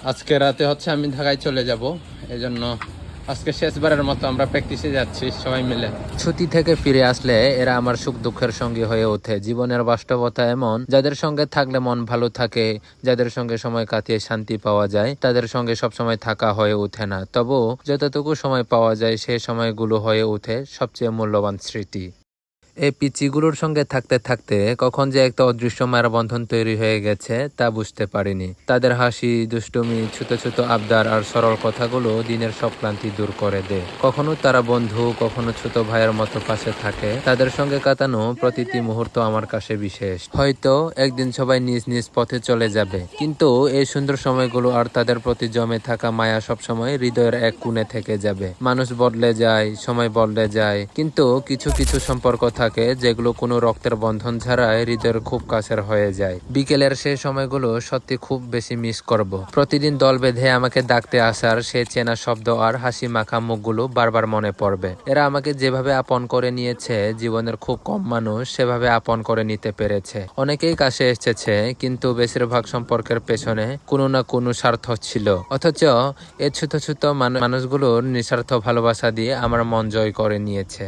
আজকে রাতে হচ্ছে আমি ঢাকায় চলে যাব, এজন্য আজকে শেষবারের মতো আমরা প্র্যাকটিসে যাচ্ছি সবাই মিলে। ছুটি থেকে ফিরে আসলে এরা আমার সুখ দুঃখের সঙ্গী হয়ে ওঠে। জীবনের বাস্তবতা এমন, যাদের সঙ্গে থাকলে মন ভালো থাকে, যাদের সঙ্গে সময় কাটিয়ে শান্তি পাওয়া যায়, তাদের সঙ্গে সবসময় থাকা হয়ে ওঠে না। তবু যতটুকু সময় পাওয়া যায় সেই সময়গুলো হয়ে ওঠে সবচেয়ে মূল্যবান স্মৃতি। এই পিচ্চিগুলোর সঙ্গে থাকতে থাকতে কখন যে একটা অদৃশ্য মায়ার বন্ধন তৈরি হয়ে গেছে তা বুঝতে পারিনি। তাদের হাসি, দুষ্টুমি, ছোট ছোট আবদার আর সরল কথাগুলো দিনের সব ক্লান্তি দূর করে দেয়। কখনো তারা বন্ধু, কখনো ছোট ভাইয়ের মতো পাশে থাকে। তাদের সঙ্গে কাটানো প্রতিটি মুহূর্ত আমার কাছে বিশেষ। হয়তো একদিন সবাই নিজ নিজ পথে চলে যাবে, কিন্তু এই সুন্দর সময়গুলো আর তাদের প্রতি জমে থাকা মায়া সবসময় হৃদয়ের এক কোণে থেকে যাবে। মানুষ বদলে যায়, সময় বদলে যায়, কিন্তু কিছু কিছু সম্পর্ক থাকে যেগুলো কোনো রক্তের বন্ধন ছাড়াই হৃদয়ের খুব কাছের হয়ে যায়। বিকেলের সেই সময়গুলো সত্যি খুব বেশি মিস করব। প্রতিদিন দল বেঁধে আমাকে ডাকতে আসার সেই চেনা শব্দ আর হাসি মাখা মুখগুলো বারবার মনে পড়বে। এরা আমাকে যেভাবে আপন করে নিয়েছে, জীবনের খুব কম মানুষ সেভাবে আপন করে নিতে পেরেছে। অনেকেই কাছে এসেছে, কিন্তু বেশিরভাগ সম্পর্কের পেছনে কোনো না কোনো স্বার্থ ছিল। অথচ এই ছোট ছোট মানুষগুলোর নিঃস্বার্থ ভালোবাসা দিয়ে আমার মন জয় করে নিয়েছে।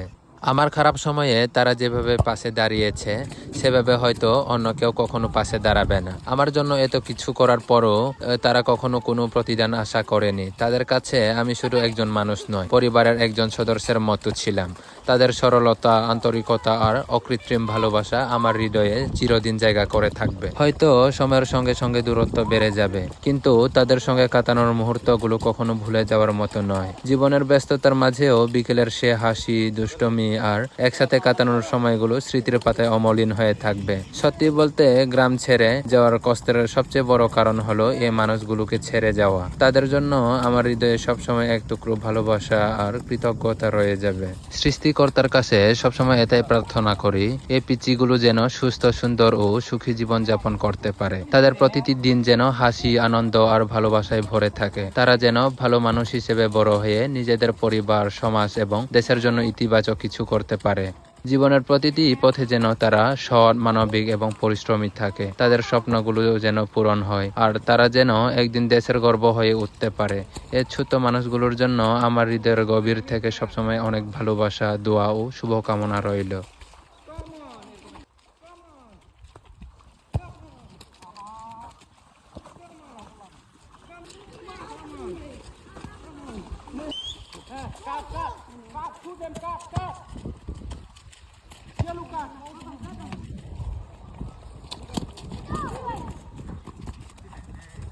আমার খারাপ সময়ে তারা যেভাবে পাশে দাঁড়িয়েছে, সেভাবে হয়তো অন্য কেউ কখনো পাশে দাঁড়াবে না। আমার জন্য এত কিছু করার পরও তারা কখনো কোনো প্রতিদান আশা করেনি। তাদের কাছে আমি শুধু একজন মানুষ নয়, পরিবারের একজন সদস্যের মতো ছিলাম। তাদের সরলতা, আন্তরিকতা আর অকৃত্রিম ভালোবাসা আমার হৃদয়ে চিরদিন জায়গা করে থাকবে। হয়তো সময়ের সঙ্গে সঙ্গে দূরত্ব বেড়ে যাবে, কিন্তু তাদের সঙ্গে কাটানোর মুহূর্তগুলো কখনো ভুলে যাওয়ার মতো নয়। জীবনের ব্যস্ততার মাঝেও বিকেলের সে হাসি, দুষ্টমি আর একসাথে কাটানোর সময়গুলো স্মৃতির পাতায় অমলিন হয়ে থাকবে। সত্যি বলতে, গ্রাম ছেড়ে যাওয়ার কষ্টের সবচেয়ে বড় কারণ হলো এই মানুষগুলোকে ছেড়ে যাওয়া। তাদের জন্য আমার হৃদয়ে সবসময় এক টুকরো ভালোবাসা আর কৃতজ্ঞতা রয়ে যাবে। সৃষ্টিকর্তার কাছে সবসময় এটাই প্রার্থনা করি, এই পিচ্চিগুলো যেন সুস্থ, সুন্দর ও সুখী জীবন যাপন করতে পারে। তাদের প্রতিটি দিন যেন হাসি, আনন্দ আর ভালোবাসায় ভরে থাকে। তারা যেন ভালো মানুষ হিসেবে বড় হয়ে নিজেদের পরিবার, সমাজ এবং দেশের জন্য ইতিবাচক কিছু করতে পারে। জীবনের প্রতিটি পথে যেন তারা সৎ, মানবিক এবং পরিশ্রমী থাকে। তাদের স্বপ্নগুলো যেন পূরণ হয়, আর তারা যেন একদিন দেশের গর্ব হয়ে উঠতে পারে। এই ছোট্ট মানুষগুলোর জন্য আমার হৃদয়ের গভীর থেকে সবসময় অনেক ভালোবাসা, দোয়া ও শুভকামনা রইল। Cap, cap, cap, shoot them, cap, cap. Yeah, Lucas.